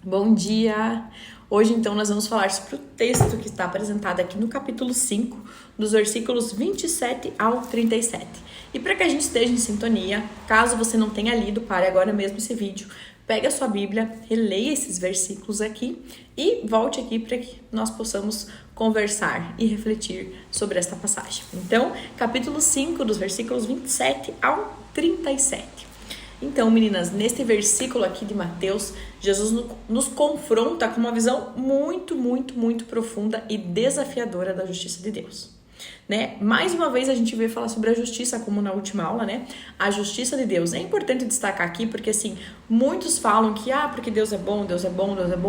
Bom dia! Hoje, então, nós vamos falar sobre o texto que está apresentado aqui no capítulo 5, dos versículos 27 ao 37. E para que a gente esteja em sintonia, caso você não tenha lido, pare agora mesmo esse vídeo, pegue a sua Bíblia, releia esses versículos aqui e volte aqui para que nós possamos conversar e refletir sobre esta passagem. Então, capítulo 5, dos versículos 27 ao 37. Então, meninas, neste versículo aqui de Mateus, Jesus nos confronta com uma visão muito profunda e desafiadora da justiça de Deus, né? Mais uma vez a gente veio falar sobre a justiça, como na última aula, né? A justiça de Deus. É importante destacar aqui porque, assim, muitos falam que, porque Deus é bom,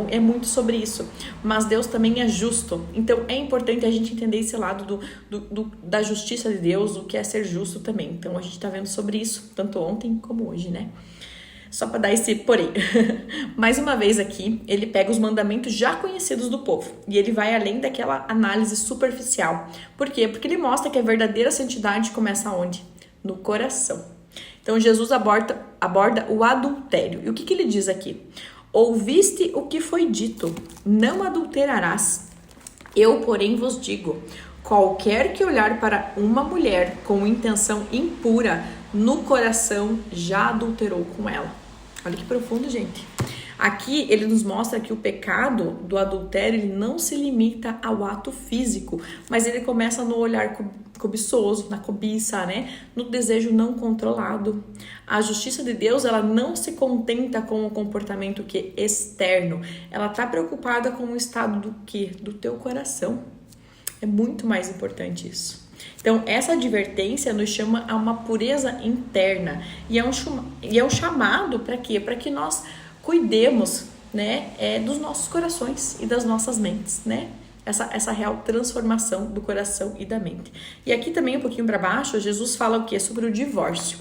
é muito sobre isso. Mas Deus também é justo. Então, é importante a gente entender esse lado da justiça de Deus, o que é ser justo também. Então, a gente tá vendo sobre isso, tanto ontem como hoje, né? Só para dar esse porém. Mais uma vez aqui, ele pega os mandamentos já conhecidos do povo e ele vai além daquela análise superficial. Por quê? Porque ele mostra que a verdadeira santidade começa onde? No coração. Então, Jesus aborda o adultério. E o que ele diz aqui? Ouviste o que foi dito, não adulterarás. Eu, porém, vos digo, qualquer que olhar para uma mulher com intenção impura, no coração já adulterou com ela. Olha que profundo, gente. Aqui ele nos mostra que o pecado do adultério ele não se limita ao ato físico, mas ele começa no olhar cobiçoso, na cobiça, né? No desejo não controlado. A justiça de Deus, ela não se contenta com o comportamento que é externo. Ela está preocupada com o estado do quê? Do teu coração. É muito mais importante isso. Então, essa advertência nos chama a uma pureza interna e é um chamado para quê? Para que nós cuidemos, né, dos nossos corações e das nossas mentes, né? Essa real transformação do coração e da mente. E aqui também, um pouquinho para baixo, Jesus fala o quê? Sobre o divórcio.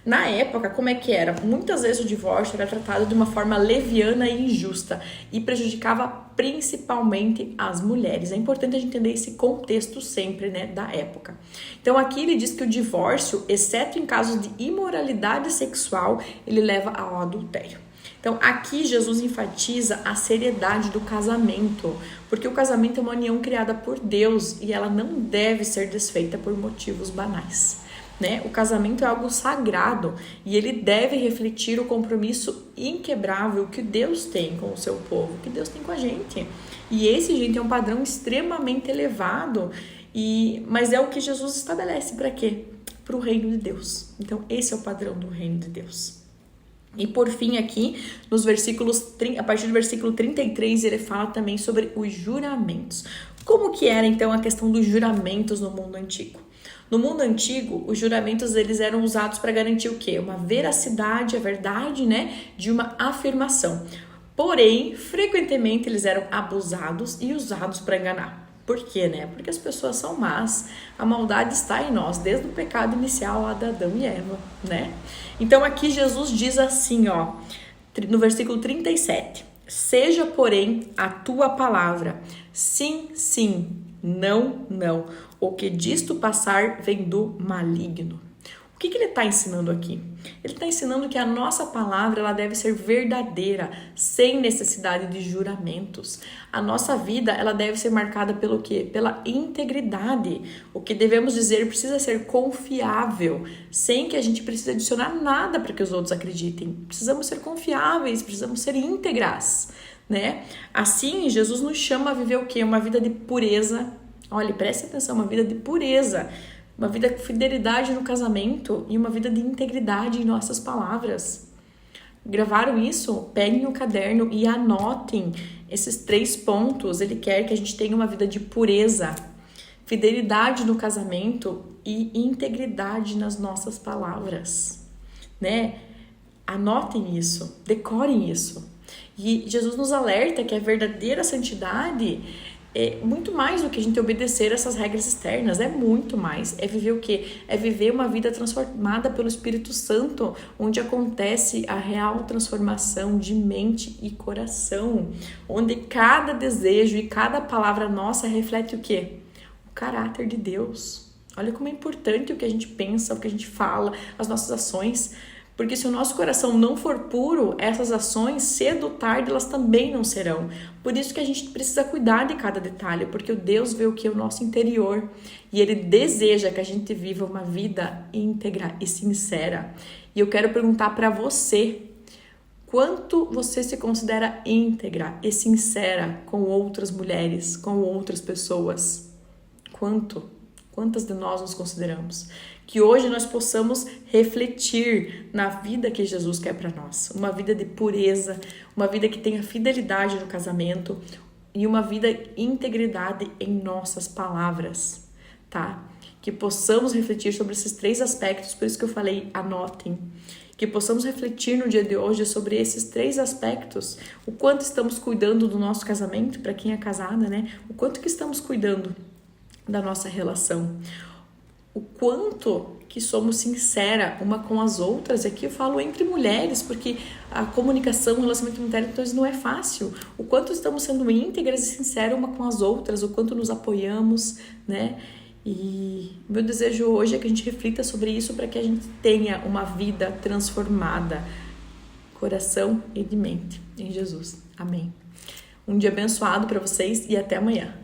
Na época, como é que era? Muitas vezes o divórcio era tratado de uma forma leviana e injusta e prejudicava principalmente as mulheres. É importante a gente entender esse contexto sempre, né, da época. Então aqui ele diz que o divórcio, exceto em casos de imoralidade sexual, ele leva ao adultério. Então aqui Jesus enfatiza a seriedade do casamento, porque o casamento é uma união criada por Deus e ela não deve ser desfeita por motivos banais. Né? O casamento é algo sagrado e ele deve refletir o compromisso inquebrável que Deus tem com o seu povo, que Deus tem com a gente. E esse, gente, é um padrão extremamente elevado, mas é o que Jesus estabelece para quê? Para o reino de Deus. Então, esse é o padrão do reino de Deus. E por fim aqui, a partir do versículo 33, ele fala também sobre os juramentos. Como que era então a questão dos juramentos no mundo antigo? No mundo antigo, os juramentos eles eram usados para garantir o quê? Uma veracidade, a verdade, né, de uma afirmação. Porém, frequentemente eles eram abusados e usados para enganar. Por quê, né? Porque as pessoas são más, a maldade está em nós, desde o pecado inicial lá de Adão e Eva, né? Então aqui Jesus diz assim, no versículo 37, seja, porém, a tua palavra, sim, sim, não, não. O que disto passar vem do maligno. O que ele está ensinando aqui? Ele está ensinando que a nossa palavra ela deve ser verdadeira, sem necessidade de juramentos. A nossa vida ela deve ser marcada pelo quê? Pela integridade. O que devemos dizer precisa ser confiável, sem que a gente precise adicionar nada para que os outros acreditem. Precisamos ser confiáveis, precisamos ser íntegras, né? Assim, Jesus nos chama a viver o quê? Uma vida de pureza. Olha, preste atenção, uma vida de pureza, uma vida com fidelidade no casamento e uma vida de integridade em nossas palavras. Gravaram isso? Peguem o caderno e anotem esses 3 pontos. Ele quer que a gente tenha uma vida de pureza, fidelidade no casamento e integridade nas nossas palavras, né? Anotem isso, decorem isso. E Jesus nos alerta que a verdadeira santidade é muito mais do que a gente obedecer essas regras externas, é muito mais. É viver o quê? É viver uma vida transformada pelo Espírito Santo, onde acontece a real transformação de mente e coração, onde cada desejo e cada palavra nossa reflete o quê? O caráter de Deus. Olha como é importante o que a gente pensa, o que a gente fala, as nossas ações. Porque se o nosso coração não for puro, essas ações, cedo ou tarde, elas também não serão. Por isso que a gente precisa cuidar de cada detalhe, porque o Deus vê o que é o nosso interior e Ele deseja que a gente viva uma vida íntegra e sincera. E eu quero perguntar para você, quanto você se considera íntegra e sincera com outras mulheres, com outras pessoas? Quantas de nós nos consideramos? Que hoje nós possamos refletir na vida que Jesus quer para nós. Uma vida de pureza, uma vida que tenha fidelidade no casamento e uma vida integridade em nossas palavras, tá? Que possamos refletir sobre esses 3 aspectos, por isso que eu falei, anotem. Que possamos refletir no dia de hoje sobre esses 3 aspectos. O quanto estamos cuidando do nosso casamento, para quem é casada, né? O quanto que estamos cuidando da nossa relação. O quanto que somos sincera uma com as outras. Aqui eu falo entre mulheres, porque a comunicação, o relacionamento mulheres não é fácil. O quanto estamos sendo íntegras e sinceras uma com as outras, o quanto nos apoiamos, né? E meu desejo hoje é que a gente reflita sobre isso para que a gente tenha uma vida transformada, coração e de mente, em Jesus. Amém. Um dia abençoado para vocês e até amanhã.